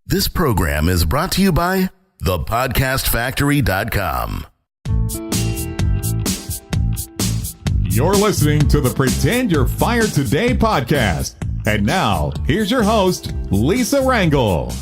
This program is brought to you by thepodcastfactory.com. You're listening to the Pretend You're Fired Today podcast. And now, here's your host, Lisa Rangel.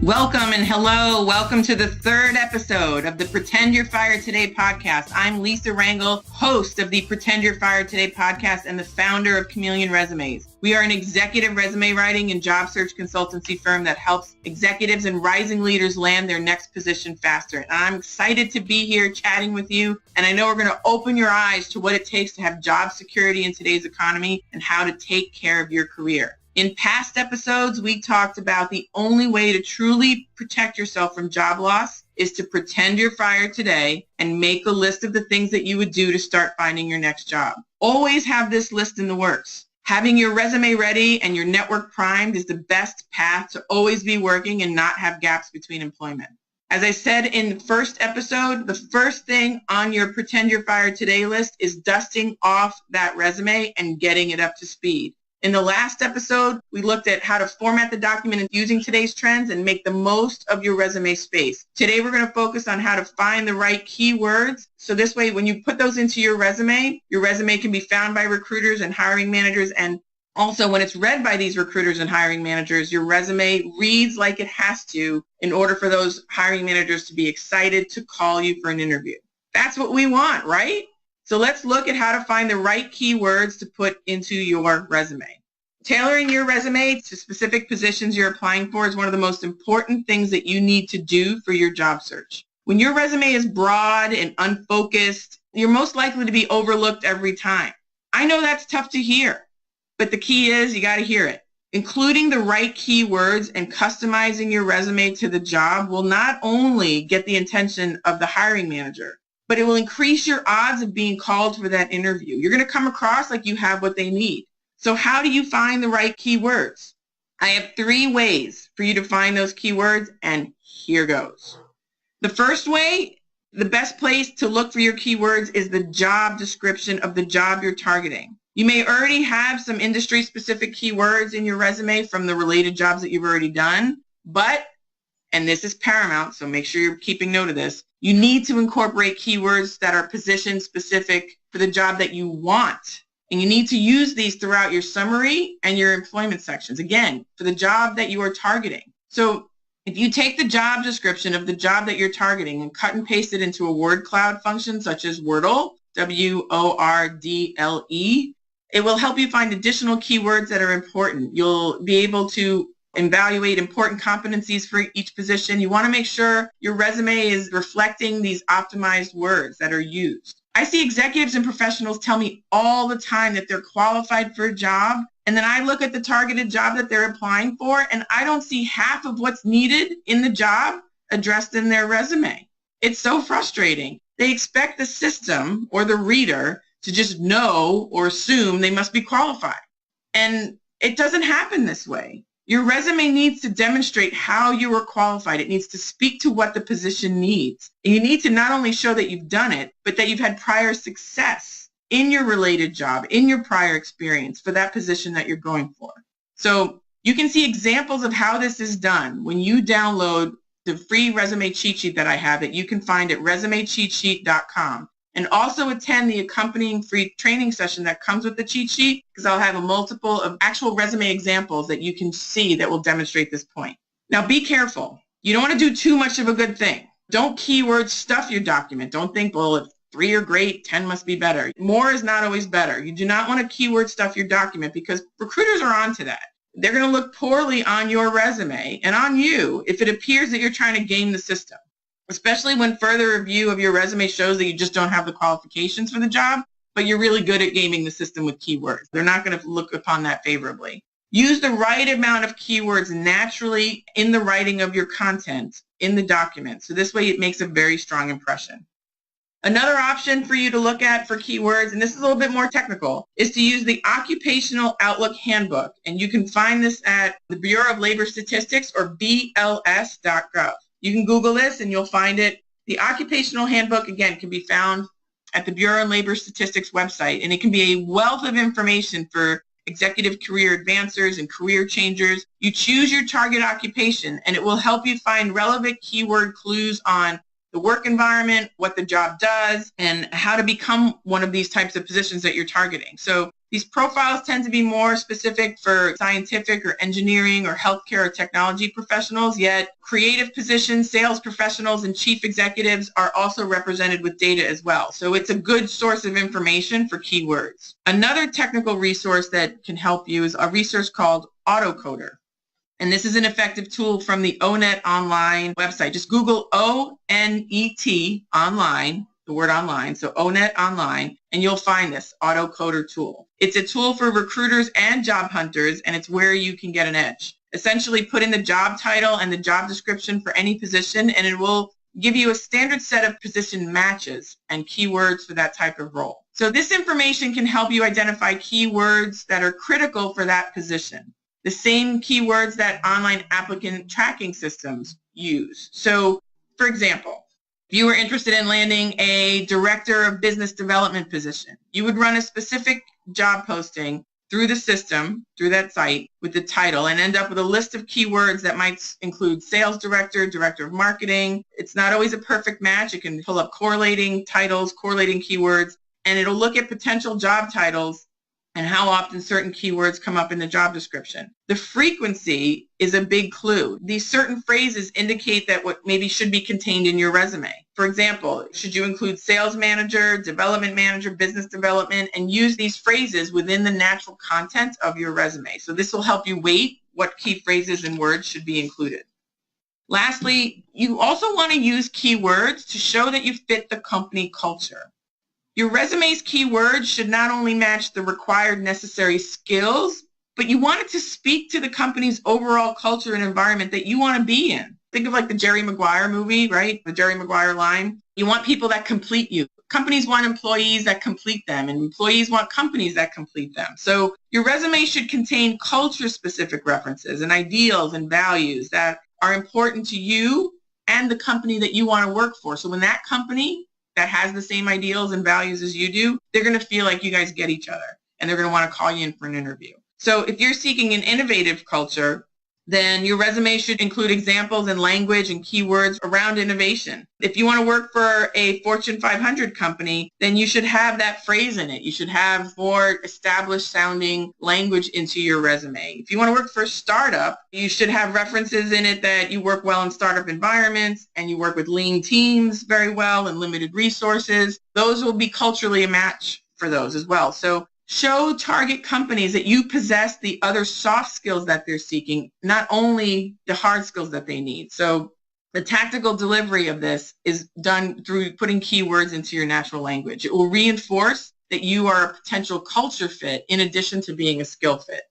Welcome and hello. Welcome to the third episode of the Pretend You're Fired Today podcast. I'm Lisa Rangel, host of the Pretend You're Fired Today podcast and the founder of Chameleon Resumes. We are an executive resume writing and job search consultancy firm that helps executives and rising leaders land their next position faster. And I'm excited to be here chatting with you. And I know we're going to open your eyes to what it takes to have job security in today's economy and how to take care of your career. In past episodes, we talked about the only way to truly protect yourself from job loss is to pretend you're fired today and make a list of the things that you would do to start finding your next job. Always have this list in the works. Having your resume ready and your network primed is the best path to always be working and not have gaps between employment. As I said in the first episode, the first thing on your Pretend You're Fired Today list is dusting off that resume and getting it up to speed. In the last episode, we looked at how to format the document using today's trends and make the most of your resume space. Today, we're going to focus on how to find the right keywords. So this way, when you put those into your resume can be found by recruiters and hiring managers. And also, when it's read by these recruiters and hiring managers, your resume reads like it has to in order for those hiring managers to be excited to call you for an interview. That's what we want, right? So let's look at how to find the right keywords to put into your resume. Tailoring your resume to specific positions you're applying for is one of the most important things that you need to do for your job search. When your resume is broad and unfocused, you're most likely to be overlooked every time. I know that's tough to hear, but the key is you got to hear it. Including the right keywords and customizing your resume to the job will not only get the attention of the hiring manager, but it will increase your odds of being called for that interview. You're going to come across like you have what they need. So how do you find the right keywords? I have 3 ways for you to find those keywords, and here goes. The first way, the best place to look for your keywords is the job description of the job you're targeting. You may already have some industry-specific keywords in your resume from the related jobs that you've already done, but, and this is paramount, so make sure you're keeping note of this, you need to incorporate keywords that are position specific for the job that you want. And you need to use these throughout your summary and your employment sections, again, for the job that you are targeting. So if you take the job description of the job that you're targeting and cut and paste it into a word cloud function such as Wordle, W-O-R-D-L-E, it will help you find additional keywords that are important. You'll be able to evaluate important competencies for each position. You want to make sure your resume is reflecting these optimized words that are used. I see executives and professionals tell me all the time that they're qualified for a job, and then I look at the targeted job that they're applying for, and I don't see half of what's needed in the job addressed in their resume. It's so frustrating. They expect the system or the reader to just know or assume they must be qualified. And it doesn't happen this way. Your resume needs to demonstrate how you are qualified. It needs to speak to what the position needs. And you need to not only show that you've done it, but that you've had prior success in your related job, in your prior experience for that position that you're going for. So you can see examples of how this is done when you download the free resume cheat sheet that I have that you can find at resumecheatsheet.com. And also attend the accompanying free training session that comes with the cheat sheet, because I'll have a multiple of actual resume examples that you can see that will demonstrate this point. Now be careful. You don't want to do too much of a good thing. Don't keyword stuff your document. Don't think, well, if 3 are great, 10 must be better. More is not always better. You do not want to keyword stuff your document because recruiters are onto that. They're going to look poorly on your resume and on you if it appears that you're trying to game the system. Especially when further review of your resume shows that you just don't have the qualifications for the job, but you're really good at gaming the system with keywords. They're not going to look upon that favorably. Use the right amount of keywords naturally in the writing of your content in the document. So this way it makes a very strong impression. Another option for you to look at for keywords, and this is a little bit more technical, is to use the Occupational Outlook Handbook. And you can find this at the Bureau of Labor Statistics or BLS.gov. You can Google this and you'll find it. The Occupational Handbook, again, can be found at the Bureau of Labor Statistics website, and it can be a wealth of information for executive career advancers and career changers. You choose your target occupation, and it will help you find relevant keyword clues on the work environment, what the job does, and how to become one of these types of positions that you're targeting. So these profiles tend to be more specific for scientific or engineering or healthcare or technology professionals, yet creative positions, sales professionals, and chief executives are also represented with data as well. So it's a good source of information for keywords. Another technical resource that can help you is a resource called Autocoder. And this is an effective tool from the ONET Online website. Just Google O-N-E-T online, the word online, so ONET Online, and you'll find this Autocoder tool. It's a tool for recruiters and job hunters, and it's where you can get an edge. Essentially, put in the job title and the job description for any position, and it will give you a standard set of position matches and keywords for that type of role. So this information can help you identify keywords that are critical for that position. The same keywords that online applicant tracking systems use. So, for example, if you were interested in landing a director of business development position, you would run a specific job posting through the system, through that site, with the title, and end up with a list of keywords that might include sales director, director of marketing. It's not always a perfect match. It can pull up correlating titles, correlating keywords, and it'll look at potential job titles and how often certain keywords come up in the job description. The frequency is a big clue. These certain phrases indicate that what maybe should be contained in your resume. For example, should you include sales manager, development manager, business development, and use these phrases within the natural content of your resume. So this will help you weight what key phrases and words should be included. Lastly, you also want to use keywords to show that you fit the company culture. Your resume's keywords should not only match the required necessary skills, but you want it to speak to the company's overall culture and environment that you want to be in. Think of like the Jerry Maguire movie, right? The Jerry Maguire line. You want people that complete you. Companies want employees that complete them, and employees want companies that complete them. So your resume should contain culture-specific references and ideals and values that are important to you and the company that you want to work for. So when that company that has the same ideals and values as you do, they're going to feel like you guys get each other, and they're going to want to call you in for an interview. So if you're seeking an innovative culture, then your resume should include examples and language and keywords around innovation. If you want to work for a Fortune 500 company, then you should have that phrase in it. You should have more established sounding language into your resume. If you want to work for a startup, you should have references in it that you work well in startup environments and you work with lean teams very well and limited resources. Those will be culturally a match for those as well. So show target companies that you possess the other soft skills that they're seeking, not only the hard skills that they need. So the tactical delivery of this is done through putting keywords into your natural language. It will reinforce that you are a potential culture fit in addition to being a skill fit.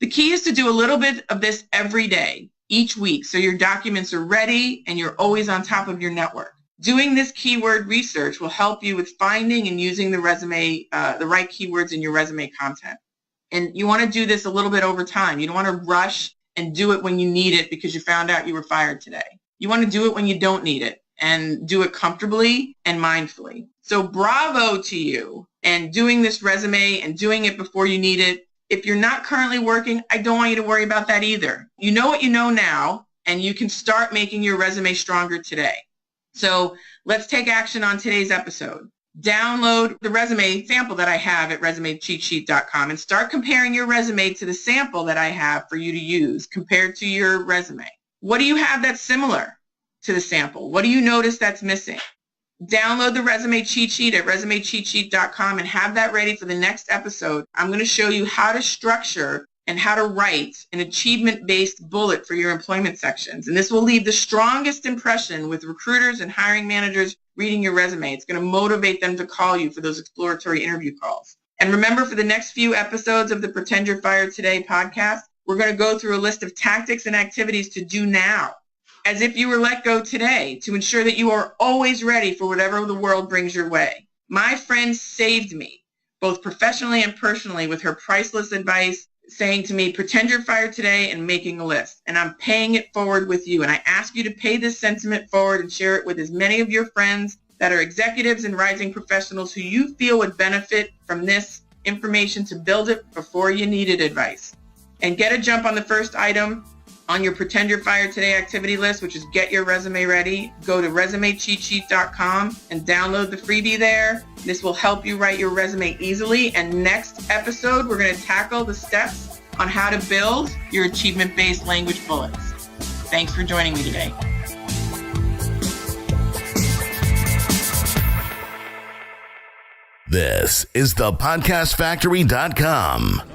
The key is to do a little bit of this every day, each week, so your documents are ready and you're always on top of your network. Doing this keyword research will help you with finding and using the resume, the right keywords in your resume content. And you want to do this a little bit over time. You don't want to rush and do it when you need it because you found out you were fired today. You want to do it when you don't need it and do it comfortably and mindfully. So bravo to you and doing this resume and doing it before you need it. If you're not currently working, I don't want you to worry about that either. You know what you know now, and you can start making your resume stronger today. So let's take action on today's episode. Download the resume sample that I have at resumecheatsheet.com and start comparing your resume to the sample that I have for you to use compared to your resume. What do you have that's similar to the sample? What do you notice that's missing? Download the resume cheat sheet at resumecheatsheet.com and have that ready for the next episode. I'm going to show you how to structure and how to write an achievement-based bullet for your employment sections. And this will leave the strongest impression with recruiters and hiring managers reading your resume. It's going to motivate them to call you for those exploratory interview calls. And remember, for the next few episodes of the Pretend You're Fired Today podcast, we're going to go through a list of tactics and activities to do now, as if you were let go today, to ensure that you are always ready for whatever the world brings your way. My friend saved me, both professionally and personally, with her priceless advice, saying to me, pretend you're fired today and making a list. And I'm paying it forward with you. And I ask you to pay this sentiment forward and share it with as many of your friends that are executives and rising professionals who you feel would benefit from this information to build it before you needed advice. And get a jump on the first item on your Pretend You're Fired Today activity list, which is Get Your Resume Ready. Go to resumecheatsheet.com and download the freebie there. This will help you write your resume easily. And next episode, we're going to tackle the steps on how to build your achievement-based language bullets. Thanks for joining me today. This is thepodcastfactory.com.